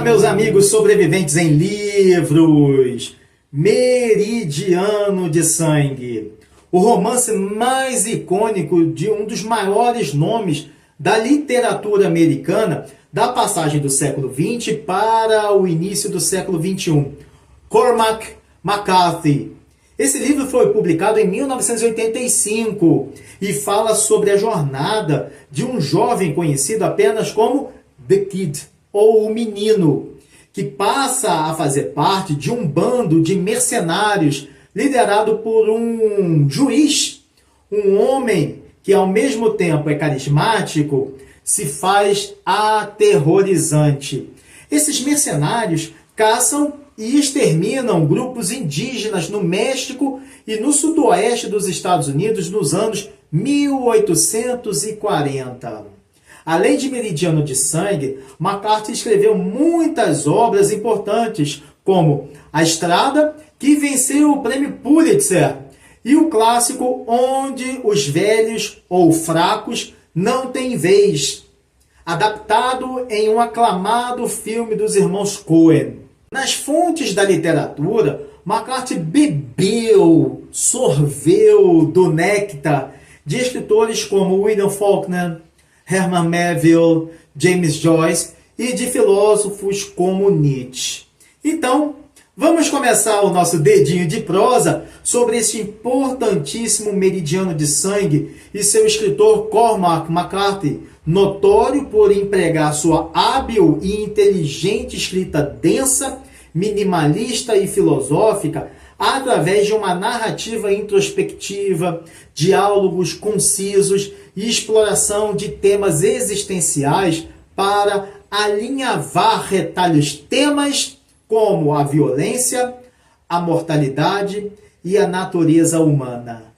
meus amigos sobreviventes em livros. Meridiano de Sangue. O romance mais icônico de um dos maiores nomes da literatura americana da passagem do século XX para o início do século XXI. Cormac McCarthy. Esse livro foi publicado em 1985 e fala sobre a jornada de um jovem conhecido apenas como The Kid, ou o menino, que passa a fazer parte de um bando de mercenários liderado por um juiz, um homem que ao mesmo tempo é carismático, se faz aterrorizante. Esses mercenários caçam e exterminam grupos indígenas no México e no sudoeste dos Estados Unidos nos anos 1840. Além de Meridiano de Sangue, McCarthy escreveu muitas obras importantes, como A Estrada, que venceu o prêmio Pulitzer, e o clássico Onde os Velhos ou Fracos Não Têm Vez, adaptado em um aclamado filme dos irmãos Coen. Nas fontes da literatura, McCarthy bebeu, sorveu do néctar de escritores como William Faulkner, Herman Melville, James Joyce e de filósofos como Nietzsche. Então, vamos começar o nosso dedinho de prosa sobre esse importantíssimo Meridiano de Sangue e seu escritor Cormac McCarthy, notório por empregar sua hábil e inteligente escrita densa, minimalista e filosófica através de uma narrativa introspectiva, diálogos concisos e exploração de temas existenciais para alinhavar retalhos temas como a violência, a mortalidade e a natureza humana.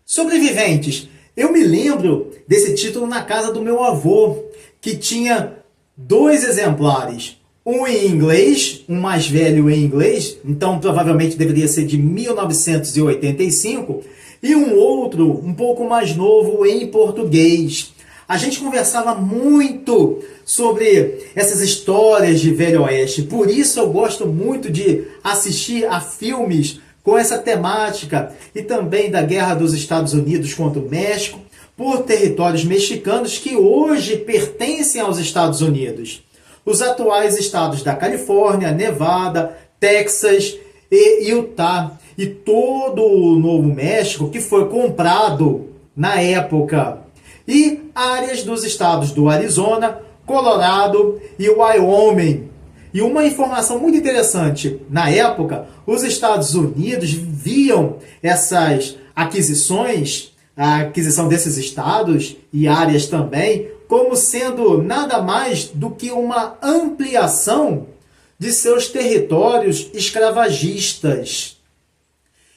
Sobreviventes. Eu me lembro desse título na casa do meu avô, que tinha 2 exemplares. Um em inglês, um mais velho em inglês, então provavelmente deveria ser de 1985, e um outro, um pouco mais novo, em português. A gente conversava muito sobre essas histórias de Velho Oeste, por isso eu gosto muito de assistir a filmes com essa temática e também da Guerra dos Estados Unidos contra o México, por territórios mexicanos que hoje pertencem aos Estados Unidos. Os atuais estados da Califórnia, Nevada, Texas e Utah e todo o Novo México que foi comprado na época. E áreas dos estados do Arizona, Colorado e Wyoming. E uma informação muito interessante, na época, os Estados Unidos viam essas aquisições, a aquisição desses estados e áreas também, como sendo nada mais do que uma ampliação de seus territórios escravagistas.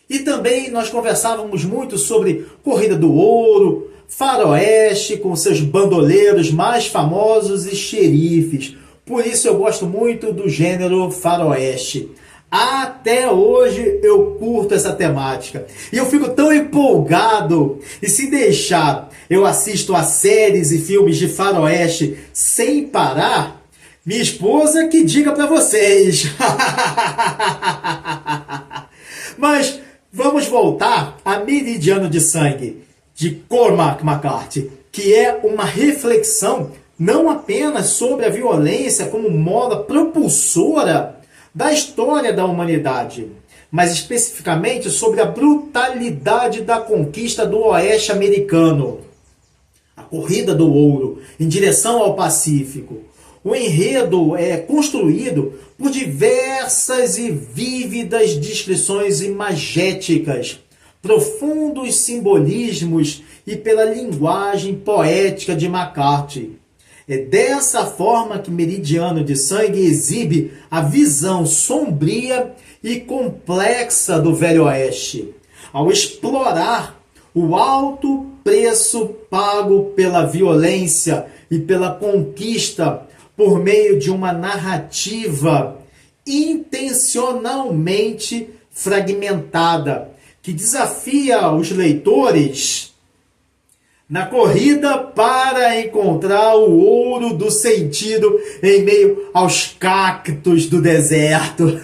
E também nós conversávamos muito sobre Corrida do Ouro, Faroeste, com seus bandoleiros mais famosos e xerifes. Por isso eu gosto muito do gênero Faroeste. Até hoje eu curto essa temática. E eu fico tão empolgado. E se deixar, eu assisto a séries e filmes de faroeste sem parar. Minha esposa que diga para vocês. Mas vamos voltar a Meridiano de Sangue, de Cormac McCarthy, que é uma reflexão não apenas sobre a violência como mola propulsora da história da humanidade, mas especificamente sobre a brutalidade da conquista do Oeste americano, a Corrida do Ouro em direção ao Pacífico. O enredo é construído por diversas e vívidas descrições imagéticas, profundos simbolismos e pela linguagem poética de McCarthy. É dessa forma que Meridiano de Sangue exibe a visão sombria e complexa do Velho Oeste, ao explorar o alto preço pago pela violência e pela conquista por meio de uma narrativa intencionalmente fragmentada, que desafia os leitores na corrida para encontrar o ouro do sentido em meio aos cactos do deserto.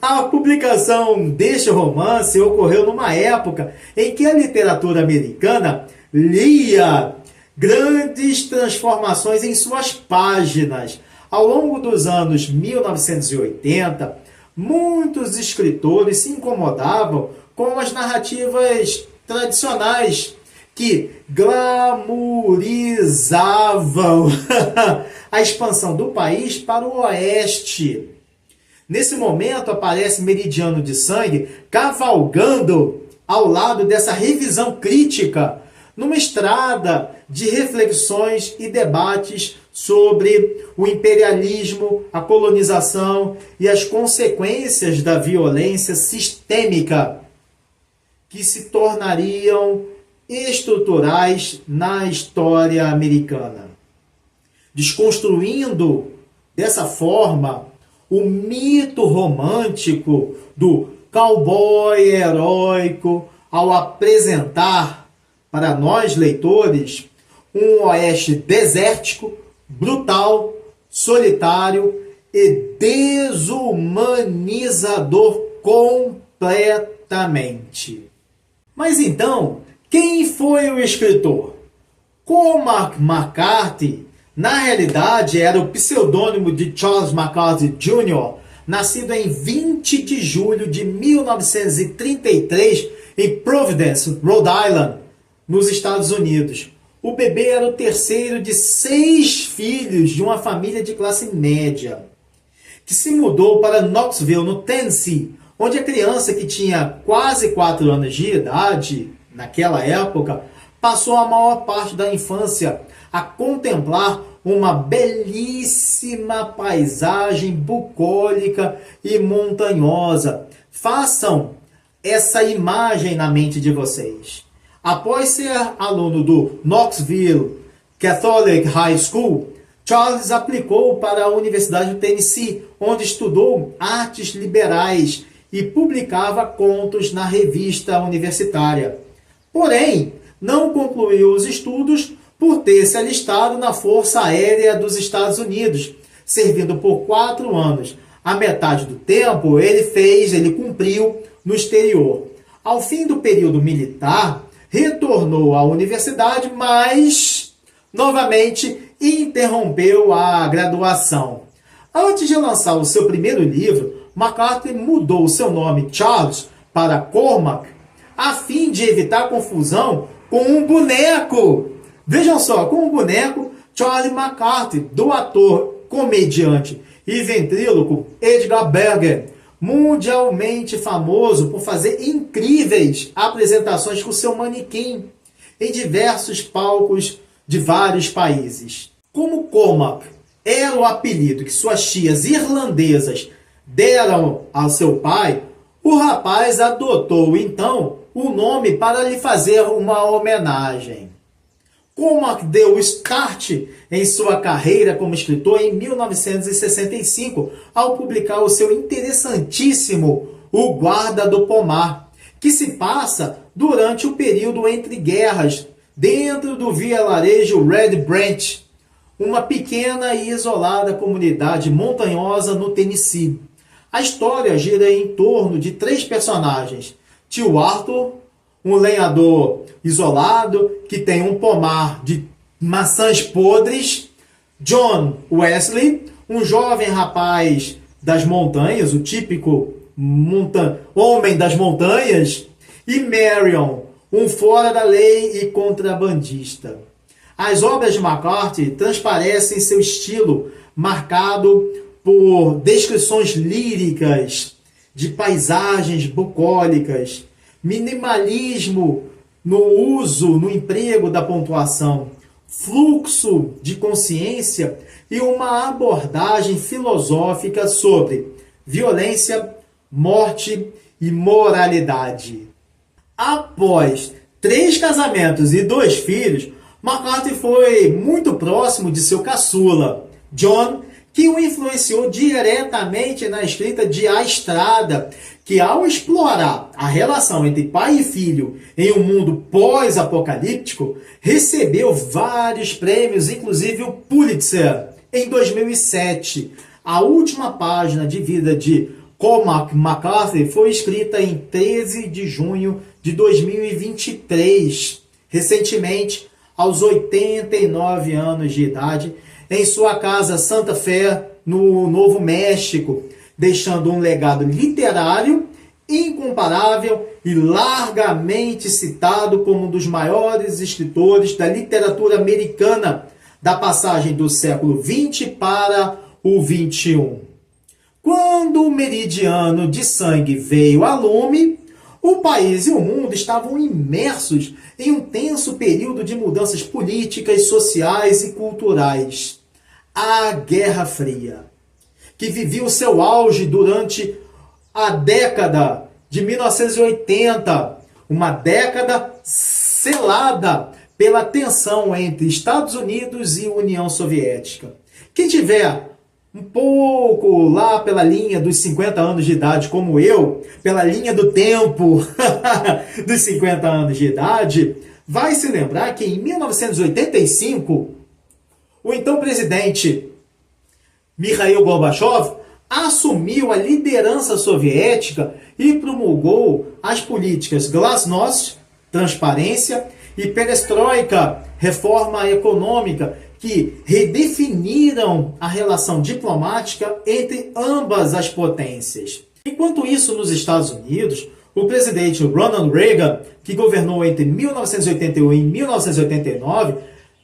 A publicação deste romance ocorreu numa época em que a literatura americana lia grandes transformações em suas páginas. Ao longo dos anos 1980, muitos escritores se incomodavam com as narrativas tradicionais que glamourizavam a expansão do país para o oeste. Nesse momento aparece Meridiano de Sangue cavalgando ao lado dessa revisão crítica, numa estrada de reflexões e debates sobre o imperialismo, a colonização e as consequências da violência sistêmica que se tornariam estruturais na história americana. Desconstruindo dessa forma o mito romântico do cowboy heróico ao apresentar para nós leitores um oeste desértico, brutal, solitário e desumanizador completamente. Mas então, quem foi o escritor? Cormac McCarthy, na realidade, era o pseudônimo de Charles McCarthy Jr., nascido em 20 de julho de 1933 em Providence, Rhode Island, nos Estados Unidos. O bebê era o terceiro de 6 filhos de uma família de classe média, que se mudou para Knoxville, no Tennessee, onde a criança, que tinha quase 4 anos de idade, naquela época, passou a maior parte da infância a contemplar uma belíssima paisagem bucólica e montanhosa. Façam essa imagem na mente de vocês. Após ser aluno do Knoxville Catholic High School, Charles aplicou para a Universidade do Tennessee, onde estudou artes liberais e publicava contos na revista universitária. Porém, não concluiu os estudos por ter se alistado na Força Aérea dos Estados Unidos, servindo por 4 anos. A metade do tempo ele cumpriu no exterior. Ao fim do período militar, retornou à universidade, mas novamente interrompeu a graduação. Antes de lançar o seu primeiro livro, McCarthy mudou seu nome Charles para Cormac, a fim de evitar confusão com um boneco. Vejam só, com o boneco Charlie McCarthy, do ator, comediante e ventríloco Edgar Bergen, mundialmente famoso por fazer incríveis apresentações com seu manequim em diversos palcos de vários países. Como Cormac era o apelido que suas tias irlandesas deram ao seu pai, o rapaz adotou então o nome para lhe fazer uma homenagem. Cormac deu start em sua carreira como escritor em 1965, ao publicar o seu interessantíssimo O Guarda do Pomar, que se passa durante o período entre guerras, dentro do vilarejo Red Branch, uma pequena e isolada comunidade montanhosa no Tennessee. A história gira em torno de 3 personagens: tio Arthur, um lenhador isolado que tem um pomar de maçãs podres; John Wesley, um jovem rapaz das montanhas, o típico homem das montanhas; e Marion, um fora da lei e contrabandista. As obras de McCarthy transparecem seu estilo marcado por descrições líricas de paisagens bucólicas, minimalismo no emprego da pontuação, fluxo de consciência e uma abordagem filosófica sobre violência, morte e moralidade. Após 3 casamentos e 2 filhos, McCarthy foi muito próximo de seu caçula, John, que o influenciou diretamente na escrita de A Estrada, que ao explorar a relação entre pai e filho em um mundo pós-apocalíptico, recebeu vários prêmios, inclusive o Pulitzer, em 2007. A última página de vida de Cormac McCarthy foi escrita em 13 de junho de 2023, recentemente, aos 89 anos de idade, em sua casa Santa Fé, no Novo México, deixando um legado literário incomparável e largamente citado como um dos maiores escritores da literatura americana da passagem do século XX para o XXI. Quando o meridiano de sangue veio a lume, o país e o mundo estavam imersos em um tenso período de mudanças políticas, sociais e culturais. A Guerra Fria, que vivia o seu auge durante a década de 1980, uma década selada pela tensão entre Estados Unidos e União Soviética. Quem tiver um pouco lá pela linha dos 50 anos de idade, como eu, pela linha do tempo dos 50 anos de idade, vai se lembrar que em 1985, o então presidente Mikhail Gorbachev assumiu a liderança soviética e promulgou as políticas Glasnost, transparência, e Perestroika, reforma econômica, que redefiniram a relação diplomática entre ambas as potências. Enquanto isso, nos Estados Unidos, o presidente Ronald Reagan, que governou entre 1981 e 1989,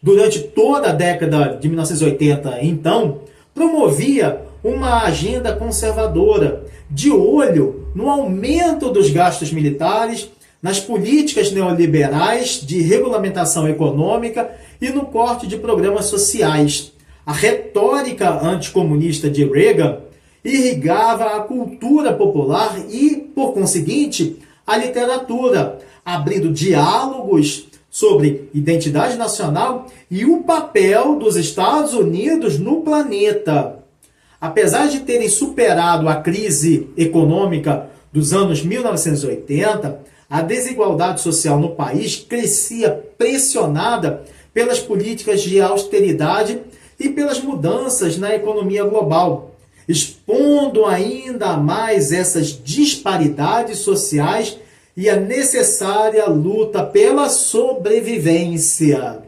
durante toda a década de 1980, então, promovia uma agenda conservadora, de olho no aumento dos gastos militares, nas políticas neoliberais de regulamentação econômica e no corte de programas sociais. A retórica anticomunista de Reagan irrigava a cultura popular e, por conseguinte, a literatura, abrindo diálogos sobre identidade nacional e o papel dos Estados Unidos no planeta. Apesar de terem superado a crise econômica dos anos 1980, a desigualdade social no país crescia pressionada pelas políticas de austeridade e pelas mudanças na economia global, expondo ainda mais essas disparidades sociais e a necessária luta pela sobrevivência.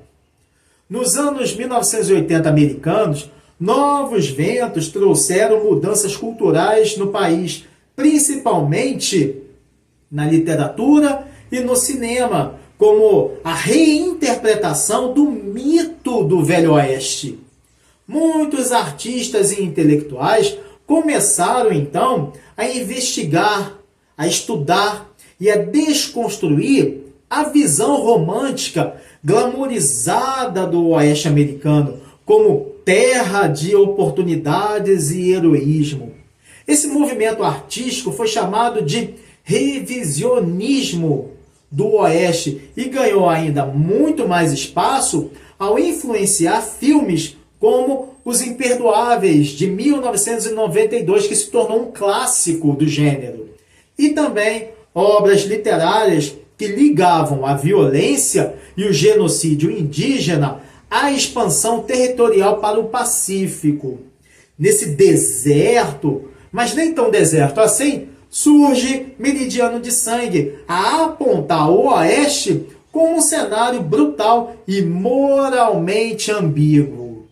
Nos anos 1980 americanos, novos ventos trouxeram mudanças culturais no país, principalmente na literatura e no cinema, como a reinterpretação do mito do Velho Oeste. Muitos artistas e intelectuais começaram, então, a investigar, a estudar e a desconstruir a visão romântica glamourizada do Oeste americano como terra de oportunidades e heroísmo. Esse movimento artístico foi chamado de revisionismo do Oeste e ganhou ainda muito mais espaço ao influenciar filmes como Os Imperdoáveis, de 1992, que se tornou um clássico do gênero, e também obras literárias que ligavam a violência e o genocídio indígena à expansão territorial para o Pacífico. Nesse deserto, mas nem tão deserto assim, surge Meridiano de Sangue a apontar o Oeste como um cenário brutal e moralmente ambíguo.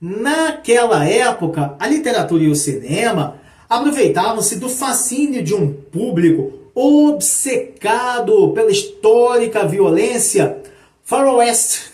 Naquela época, a literatura e o cinema aproveitavam-se do fascínio de um público obcecado pela histórica violência faroeste,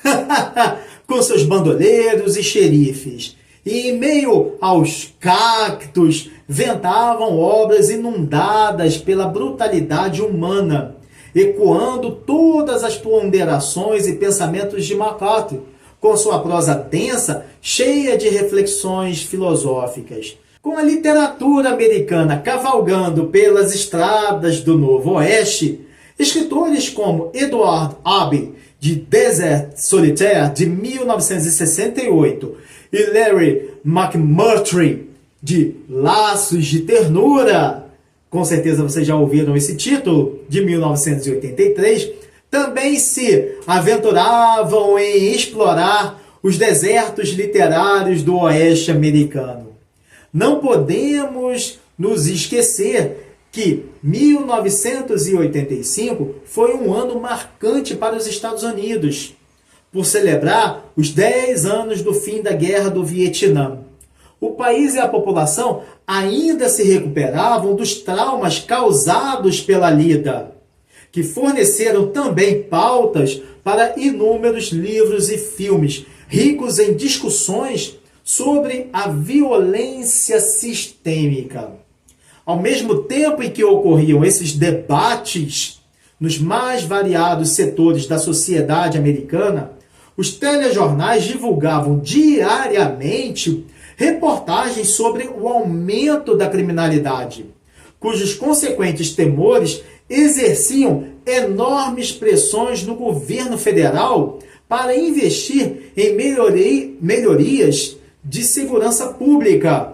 com seus bandoleiros e xerifes. E em meio aos cactos, ventavam obras inundadas pela brutalidade humana, ecoando todas as ponderações e pensamentos de McCarthy, com sua prosa densa, cheia de reflexões filosóficas. Com a literatura americana cavalgando pelas estradas do Novo Oeste, escritores como Edward Abbey, de Desert Solitaire, de 1968, e Larry McMurtry, de Laços de Ternura, com certeza vocês já ouviram esse título, de 1983, também se aventuravam em explorar os desertos literários do oeste americano. Não podemos nos esquecer que 1985 foi um ano marcante para os Estados Unidos, por celebrar os 10 anos do fim da Guerra do Vietnã. O país e a população ainda se recuperavam dos traumas causados pela lida, que forneceram também pautas para inúmeros livros e filmes, ricos em discussões sobre a violência sistêmica. Ao mesmo tempo em que ocorriam esses debates nos mais variados setores da sociedade americana, os telejornais divulgavam diariamente reportagens sobre o aumento da criminalidade, cujos consequentes temores exerciam enormes pressões no governo federal para investir em melhorias de segurança pública.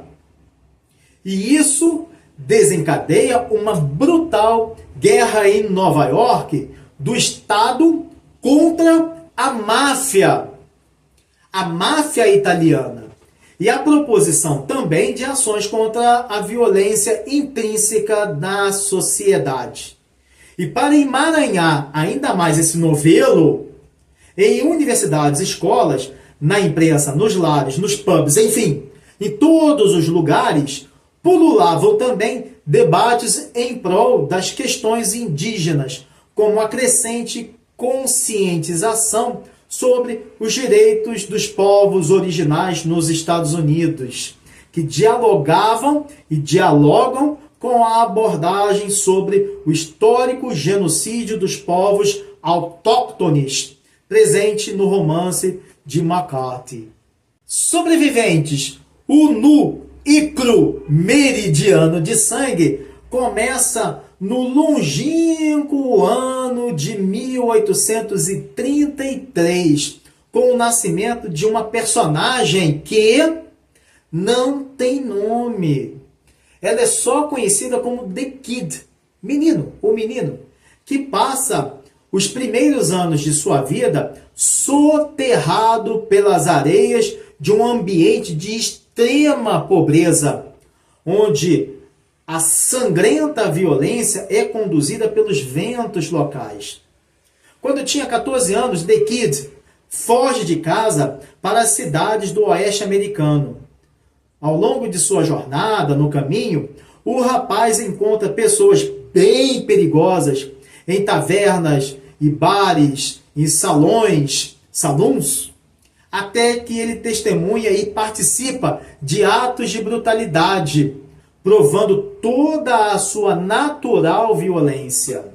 E isso desencadeia uma brutal guerra em Nova York do Estado contra a máfia italiana, e a proposição também de ações contra a violência intrínseca na sociedade. E para emaranhar ainda mais esse novelo, em universidades, escolas, na imprensa, nos lares, nos pubs, enfim, em todos os lugares, pululavam também debates em prol das questões indígenas, como a crescente conscientização sobre os direitos dos povos originais nos Estados Unidos, que dialogavam e dialogam com a abordagem sobre o histórico genocídio dos povos autóctones, presente no romance de McCarthy. Sobreviventes, o nu e cru meridiano de sangue começa no longínquo ano de 1833, com o nascimento de uma personagem que não tem nome. Ela é só conhecida como The Kid, menino, o menino, que passa os primeiros anos de sua vida soterrado pelas areias de um ambiente de extrema pobreza, onde a sangrenta violência é conduzida pelos ventos locais. Quando tinha 14 anos, The Kid foge de casa para as cidades do oeste americano. Ao longo de sua jornada, no caminho, o rapaz encontra pessoas bem perigosas em tavernas e bares, em salões, até que ele testemunha e participa de atos de brutalidade, provando toda a sua natural violência.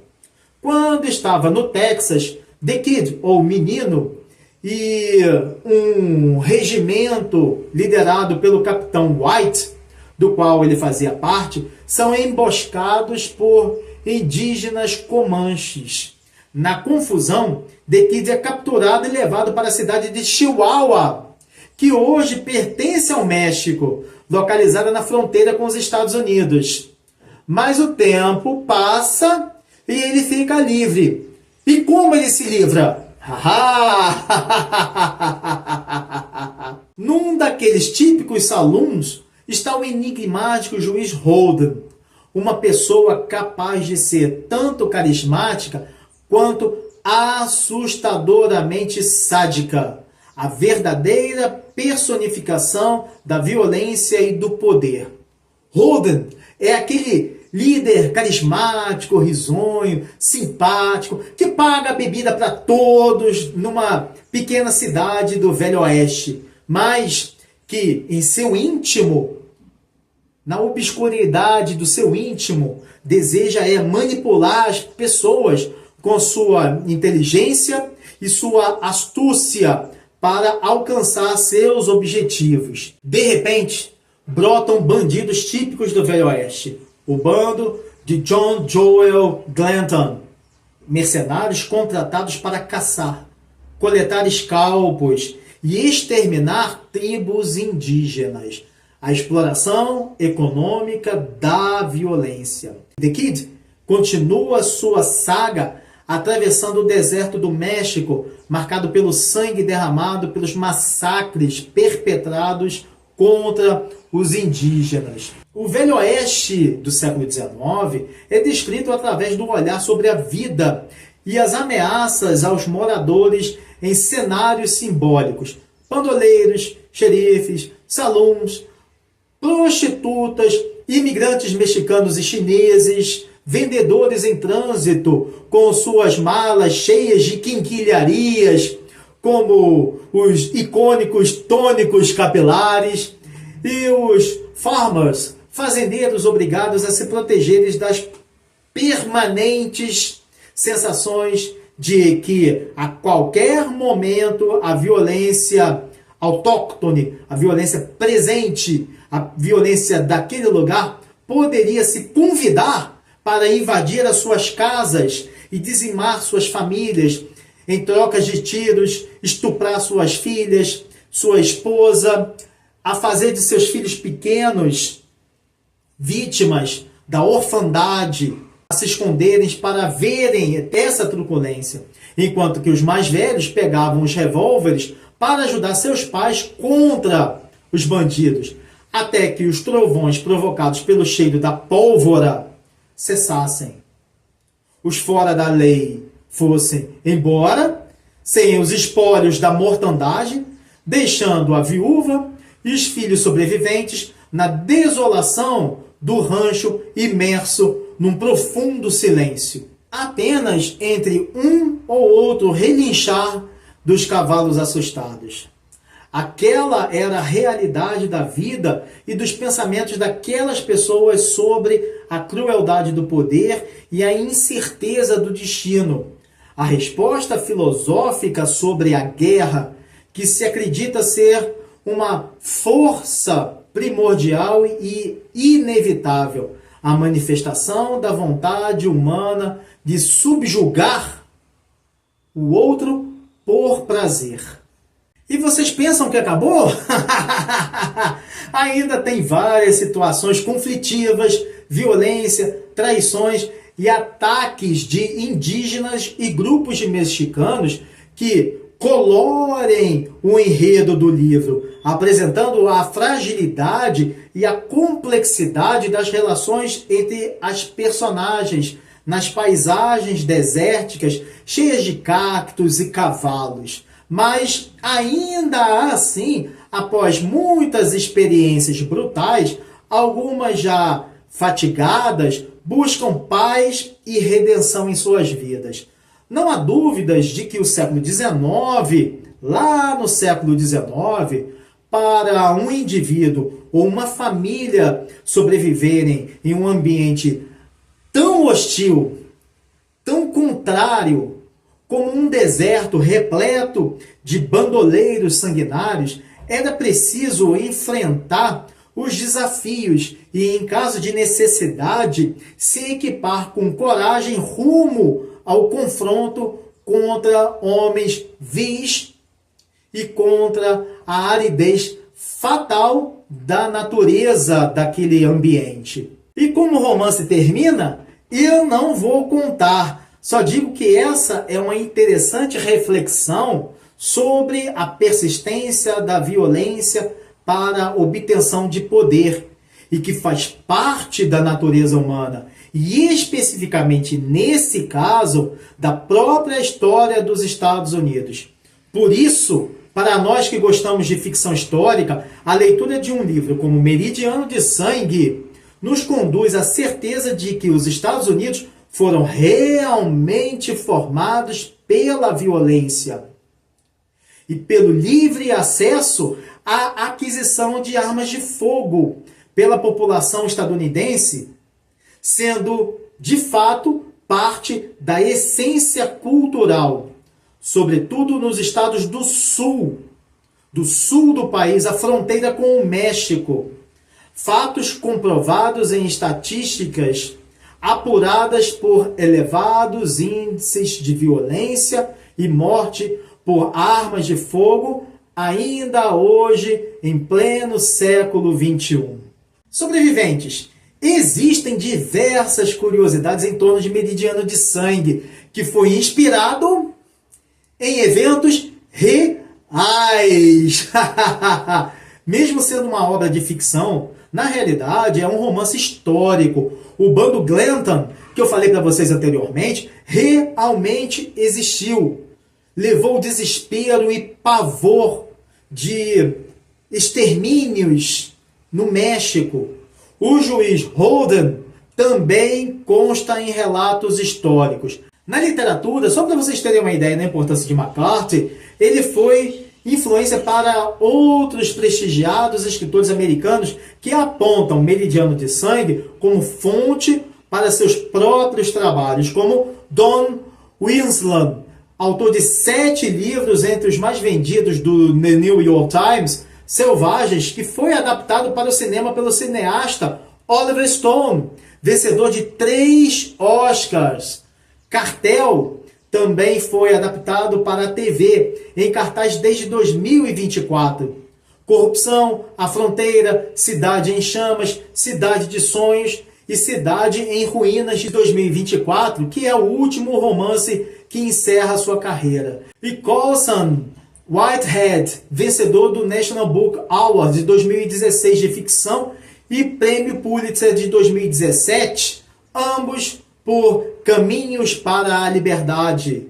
Quando estava no Texas, The Kid, ou menino, e um regimento liderado pelo capitão White, do qual ele fazia parte, são emboscados por indígenas comanches. Na confusão, The Kid é capturado e levado para a cidade de Chihuahua, que hoje pertence ao México, localizada na fronteira com os Estados Unidos. Mas o tempo passa e ele fica livre. E como ele se livra? Num daqueles típicos salões está o enigmático juiz Holden, uma pessoa capaz de ser tanto carismática quanto assustadoramente sádica, a verdadeira personificação da violência e do poder. Holden é aquele líder carismático, risonho, simpático, que paga bebida para todos numa pequena cidade do Velho Oeste, mas que em seu íntimo, na obscuridade do seu íntimo, deseja manipular as pessoas com sua inteligência e sua astúcia para alcançar seus objetivos. De repente, brotam bandidos típicos do Velho Oeste. O bando de John Joel Glanton, mercenários contratados para caçar, coletar escalpos e exterminar tribos indígenas. A exploração econômica da violência. The Kid continua sua saga atravessando o deserto do México, marcado pelo sangue derramado, pelos massacres perpetrados contra os indígenas. O Velho Oeste do século XIX é descrito através do olhar sobre a vida e as ameaças aos moradores em cenários simbólicos. Bandoleiros, xerifes, saluns, prostitutas, imigrantes mexicanos e chineses, vendedores em trânsito com suas malas cheias de quinquilharias, como os icônicos tônicos capilares, e os farmers, fazendeiros obrigados a se protegerem das permanentes sensações de que a qualquer momento a violência autóctone, a violência presente, a violência daquele lugar poderia se convidar para invadir as suas casas e dizimar suas famílias em trocas de tiros, estuprar suas filhas, sua esposa, a fazer de seus filhos pequenos vítimas da orfandade, a se esconderem para verem essa truculência, enquanto que os mais velhos pegavam os revólveres para ajudar seus pais contra os bandidos, até que os trovões provocados pelo cheiro da pólvora cessassem. Os fora da lei fossem embora, sem os espólios da mortandade, deixando a viúva e os filhos sobreviventes na desolação do rancho imerso num profundo silêncio. Apenas entre um ou outro relinchar dos cavalos assustados. Aquela era a realidade da vida e dos pensamentos daquelas pessoas sobre a crueldade do poder e a incerteza do destino. A resposta filosófica sobre a guerra, que se acredita ser uma força primordial e inevitável, a manifestação da vontade humana de subjugar o outro por prazer. E vocês pensam que acabou? Ainda tem várias situações conflitivas, violência, traições e ataques de indígenas e grupos de mexicanos que colorem o enredo do livro, apresentando a fragilidade e a complexidade das relações entre as personagens nas paisagens desérticas cheias de cactos e cavalos. Mas, ainda assim, após muitas experiências brutais, algumas já fatigadas, buscam paz e redenção em suas vidas. Não há dúvidas de que o século XIX, lá no século XIX, para um indivíduo ou uma família sobreviverem em um ambiente tão hostil, tão contrário, como um deserto repleto de bandoleiros sanguinários, era preciso enfrentar os desafios e, em caso de necessidade, se equipar com coragem rumo ao confronto contra homens vis e contra a aridez fatal da natureza daquele ambiente. E como o romance termina, eu não vou contar. Só digo que essa é uma interessante reflexão sobre a persistência da violência para a obtenção de poder e que faz parte da natureza humana e especificamente nesse caso da própria história dos Estados Unidos. Por isso, para nós que gostamos de ficção histórica, a leitura de um livro como Meridiano de Sangue nos conduz à certeza de que os Estados Unidos foram realmente formados pela violência e pelo livre acesso à aquisição de armas de fogo pela população estadunidense, sendo, de fato, parte da essência cultural, sobretudo nos estados do sul do país, a fronteira com o México. Fatos comprovados em estatísticas apuradas por elevados índices de violência e morte por armas de fogo ainda hoje, em pleno século XXI. Sobreviventes. Existem diversas curiosidades em torno de Meridiano de Sangue, que foi inspirado em eventos reais. Mesmo sendo uma obra de ficção, na realidade é um romance histórico. O bando Glenton, que eu falei para vocês anteriormente, realmente existiu. Levou desespero e pavor de extermínios no México. O juiz Holden também consta em relatos históricos. Na literatura, só para vocês terem uma ideia da importância de McCarthy, ele foi influência para outros prestigiados escritores americanos que apontam Meridiano de Sangue como fonte para seus próprios trabalhos, como Don Winslow, autor de 7 livros entre os mais vendidos do The New York Times, Selvagens, que foi adaptado para o cinema pelo cineasta Oliver Stone, vencedor de 3 Oscars. Cartel também foi adaptado para a TV, em cartaz desde 2024. Corrupção, A Fronteira, Cidade em Chamas, Cidade de Sonhos e Cidade em Ruínas de 2024, que é o último romance que encerra sua carreira. E Colson Whitehead, vencedor do National Book Award de 2016 de ficção e Prêmio Pulitzer de 2017, ambos por Caminhos para a Liberdade.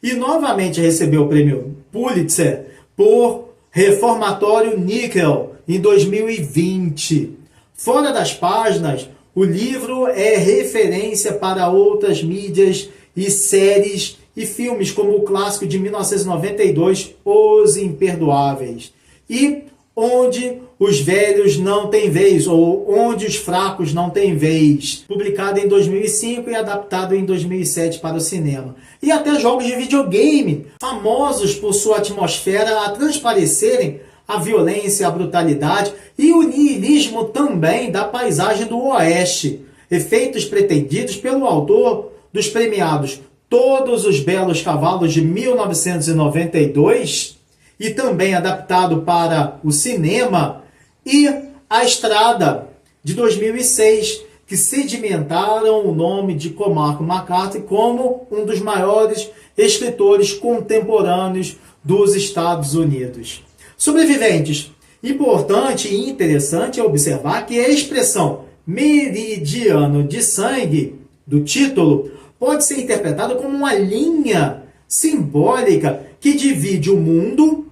E novamente recebeu o Prêmio Pulitzer por Reformatório Nickel em 2020. Fora das páginas, o livro é referência para outras mídias e séries e filmes, como o clássico de 1992, Os Imperdoáveis, e Onde os Velhos Não Têm Vez, ou Onde os Fracos Não Têm Vez, publicado em 2005 e adaptado em 2007 para o cinema. E até jogos de videogame, famosos por sua atmosfera a transparecerem a violência, a brutalidade e o niilismo também da paisagem do Oeste, efeitos pretendidos pelo autor dos premiados Todos os Belos Cavalos de 1992 e também adaptado para o cinema, e A Estrada de 2006, que sedimentaram o nome de Cormac McCarthy como um dos maiores escritores contemporâneos dos Estados Unidos. Sobreviventes. Importante e interessante é observar que a expressão meridiano de sangue do título pode ser interpretada como uma linha simbólica que divide o mundo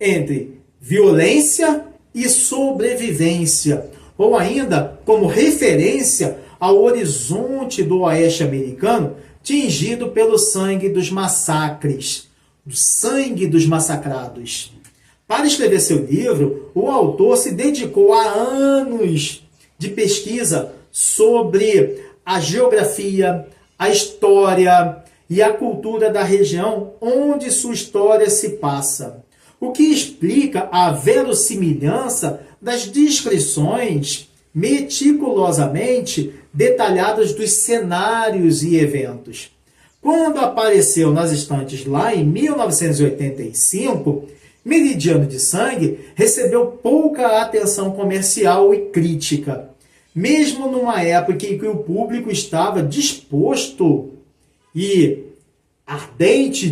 entre violência e sobrevivência, ou ainda como referência ao horizonte do oeste americano tingido pelo sangue dos massacres, do sangue dos massacrados. Para escrever seu livro, o autor se dedicou a anos de pesquisa sobre a geografia, a história e a cultura da região onde sua história se passa, o que explica a verossimilhança das descrições meticulosamente detalhadas dos cenários e eventos. Quando apareceu nas estantes lá em 1985, Meridiano de Sangue recebeu pouca atenção comercial e crítica, mesmo numa época em que o público estava disposto e ardente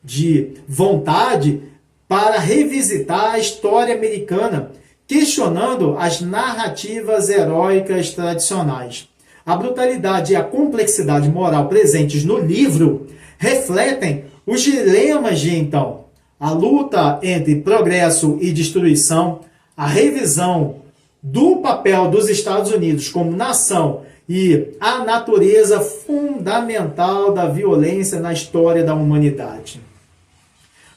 de vontade para revisitar a história americana, questionando as narrativas heróicas tradicionais. A brutalidade e a complexidade moral presentes no livro refletem os dilemas de então, a luta entre progresso e destruição, a revisão do papel dos Estados Unidos como nação e a natureza fundamental da violência na história da humanidade.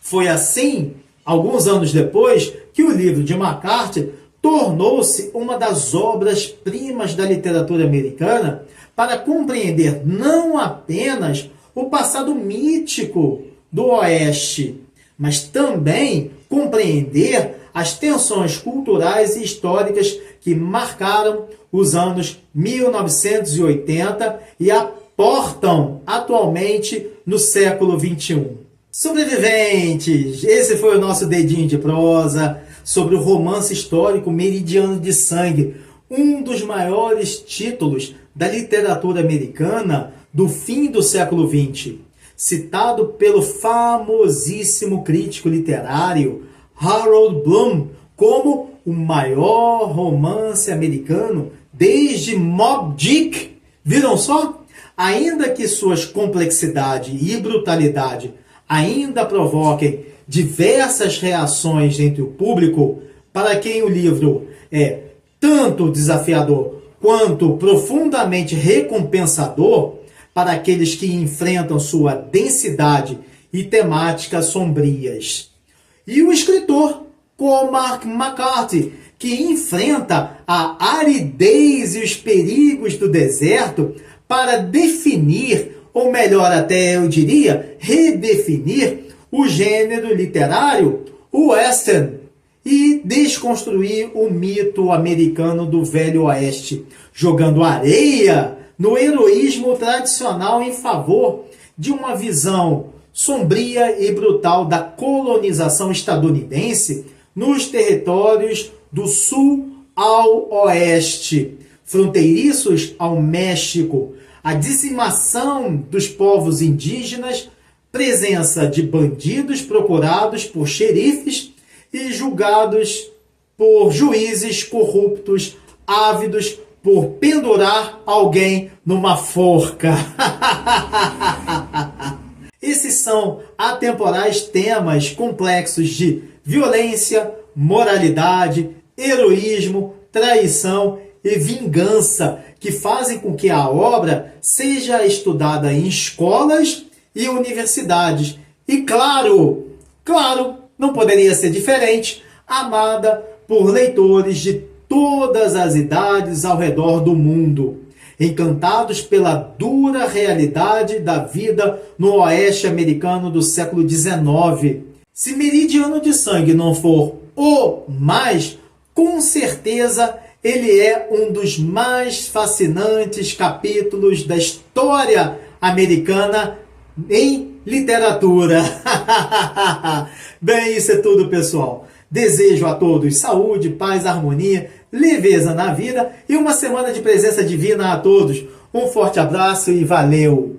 Foi assim, alguns anos depois, que o livro de McCarthy tornou-se uma das obras-primas da literatura americana para compreender não apenas o passado mítico do Oeste, mas também compreender as tensões culturais e históricas que marcaram os anos 1980 e aportam atualmente no século XXI. Sobreviventes, esse foi o nosso dedinho de prosa sobre o romance histórico Meridiano de Sangue, um dos maiores títulos da literatura americana do fim do século XX, citado pelo famosíssimo crítico literário Harold Bloom como o maior romance americano desde Moby Dick. Viram só? Ainda que suas complexidade e brutalidade ainda provoquem diversas reações entre o público, para quem o livro é tanto desafiador quanto profundamente recompensador, para aqueles que enfrentam sua densidade e temáticas sombrias. E o escritor Cormac McCarthy, que enfrenta a aridez e os perigos do deserto para definir, ou melhor até eu diria, redefinir o gênero literário western e desconstruir o mito americano do Velho Oeste, jogando areia no heroísmo tradicional em favor de uma visão sombria e brutal da colonização estadunidense nos territórios do sul ao oeste, fronteiriços ao México, a dizimação dos povos indígenas, presença de bandidos procurados por xerifes e julgados por juízes corruptos, ávidos por pendurar alguém numa forca. Esses são atemporais temas complexos de violência, moralidade, heroísmo, traição e vingança, que fazem com que a obra seja estudada em escolas e universidades. E claro, não poderia ser diferente, amada por leitores de todas as idades ao redor do mundo, encantados pela dura realidade da vida no oeste americano do século XIX. Se Meridiano de Sangue não for o mais, com certeza ele é um dos mais fascinantes capítulos da história americana em literatura. Bem, isso é tudo, pessoal. Desejo a todos saúde, paz, harmonia, leveza na vida e uma semana de presença divina a todos. Um forte abraço e valeu!